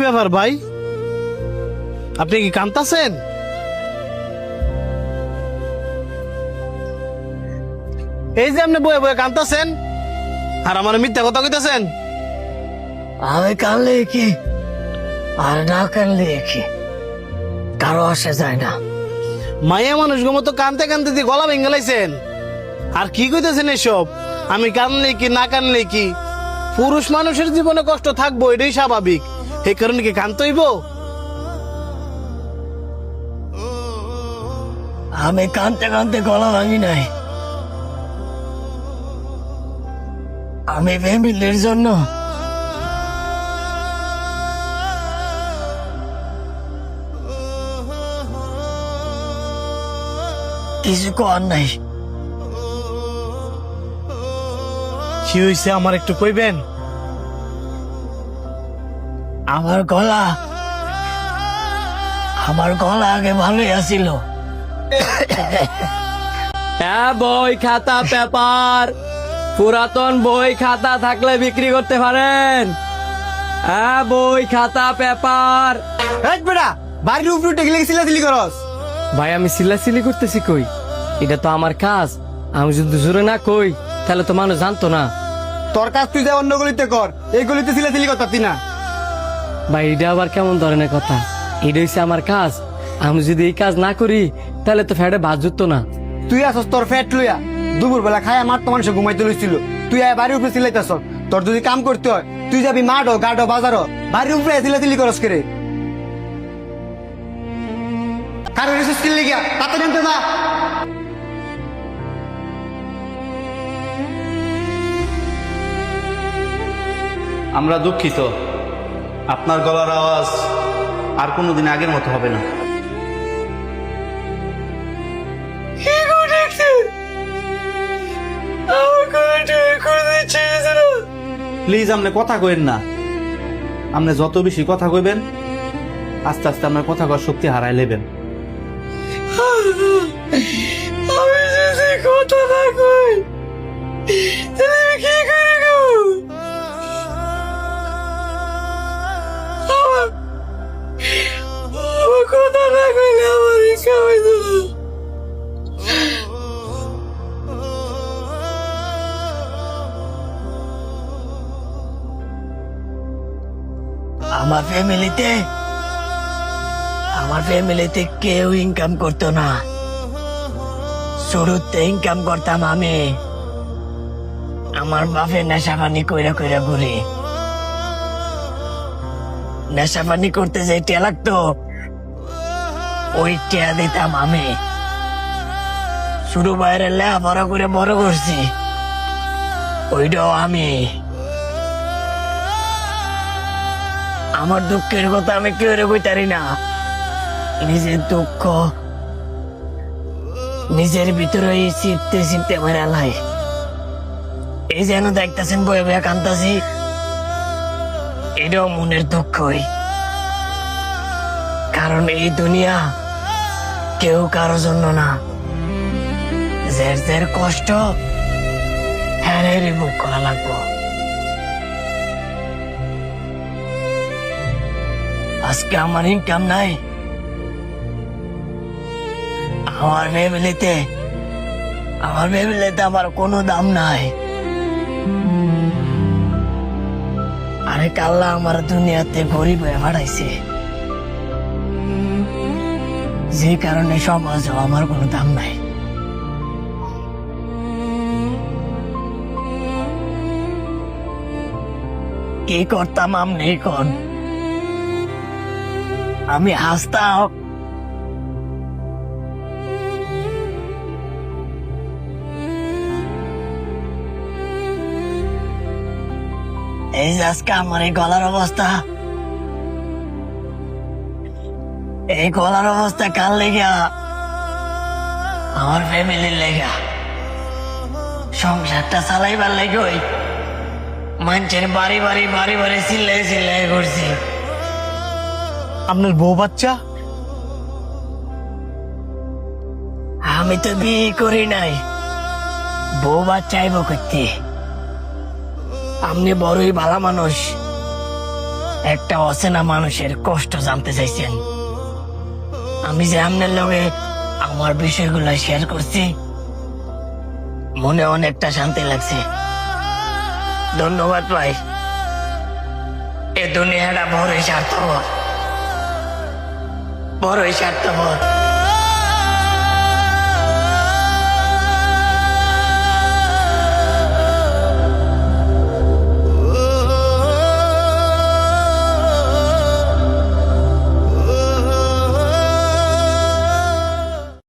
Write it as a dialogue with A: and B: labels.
A: ব্যাপার ভাই, আপনি কি কাঁদতাছেন? এই যে আপনি বয়ে বয়ে কাঁদতাছেন আর আমার মিথ্যা কথা কইতাছেন।
B: আমি কানলে কি আর না কানলে কি কারো আসে যায় না।
A: মাইয়া মানুষ মতো কানতে কানতে দিয়ে গলা ভেঙে লাইছেন। আর কি কইতেছেন এসব? আমি কানলে কি না কানলে কি, পুরুষ মানুষের জীবনে কষ্ট থাকবো, এটাই স্বাভাবিক। এই কারণে কি কানতে হইব?
B: আমি কানতে কানতে গলা ভাঙি নাই। আমি ফ্যামিলির জন্য কিছু কর নাই।
A: কি হয়েছে আমার একটু কইবেন?
B: আমার গলা আগে ভালোই আছিল।
C: হ্যাঁ, বই খাতা পেপার, পুরাতন বই খাতা থাকলে বিক্রি করতে পারেন। হ্যাঁ, বই খাতা পেপার।
D: বেটা বাড়ির উপরে উঠে গেলে চিল্লাচিল্লি করস।
C: ভাই, আমি চিল্লাচিল্লি করতেছি কই? এটা তো আমার কাজ। আমি যদি জোরে না কই তাহলে তো মানুষ জানতো না।
D: তোর কাজ তুই যা অন্য গলিতে কর, এই গলিতে চিল্লাচিল্লি করতাতি না।
C: ভাই, এটা আবার কেমন ধরনের কথা? এটা হচ্ছে আমার কাজ। আমি যদি এই কাজ না করি তাহলে তো ফ্যাটে ভাত জুটতো না।
D: তুই আসস তোর ফ্যাট লইয়া, দুপুর বেলা খায় আমার তো মানুষ ঘুমাইতে লইছিল, তুই আয় বাড়ির উপরে চিল্লাইতেছ। তোর যদি কাম করতে হয় তুই যাবি মাঠো গাঠো বাজারও, বাড়ির উপরে চিল্লাচিল্লি করস করে। কারো রিসোর্স কিনলে গিয়া তাতে জানতে না।
E: আমরা দুঃখিত, আপনার গলার আওয়াজ আর কোনোদিন আগের মতো হবে না। প্লিজ আপনি কথা কইেন না। আপনি যত বেশি কথা কইবেন আস্তে আস্তে আপনার কথা কওয়ার শক্তি হারাই লেবেন।
B: আমি যদি কথা না কই তাহলে আমি কি করে গো? আমার কথা না কইলে আমার ইচ্ছা হইতো না। আমার ফ্যামিলিতে কেউ ইনকাম করতো না। শুরুতে ইনকাম করতাম আমি। আমার বাপে নেশাপানি কইরা কইরা ঘুরি। নেশাপানি করতে যে টিয়া লাগতো ওই টিয়া দিতাম আমি। শুরু বাইরে লেখাপড়া করে বড় করছি, ওইটাও আমি। আমার দুঃখের কথা আমি কেউ কইতারি না। নিজের দুঃখ নিজের ভিতরে চিপতে চিপতে মেরা লাই। এই যেন দেখতেছেন বয়ে বয়ে কান্দাছি, এটাও মনের দুঃখই। কারণ এই দুনিয়া কেউ কারোর জন্য না। যার যার কষ্ট হ্যাঁ বুক করা লাগবো। আজকে আমার ইনকাম নাই, আমার ফ্যামিলিতে আমার কোনো দাম নাই। আরে আল্লাহ আমার দুনিয়াতে গরিব হয়ে পাঠাইছে, যে কারণে সমাজ আমার কোনো দাম নাই। কি করতাম আমনি কোন? আমি হাসতাম, এই যে আজকে আমার এই গলার অবস্থা, এই গলার অবস্থা কার লেগা? আমার ফ্যামিলির লেগা। সংসারটা চালাইবার লেগে ওই মানুষের বাড়ি বাড়ি বাড়ি বাড়ি চিল্লাই চিল্লাই করছি।
A: আপনার বউ বাচ্চা?
B: আমি তো বিয়ে করি নাই, বউ বাচ্চা আইব করতে। আপনি বড়ই ভালো মানুষ, একটা অচেনা মানুষের কষ্ট জানতে চাইছেন। আমি যে আপনার লগে আমার বিষয়গুলো শেয়ার করছি, মনে অনেকটা শান্তি লাগছে। ধন্যবাদ ভাই। এ দুনিয়াটা বড়ই স্বার্থপর, বড়ই স্বার্থপর।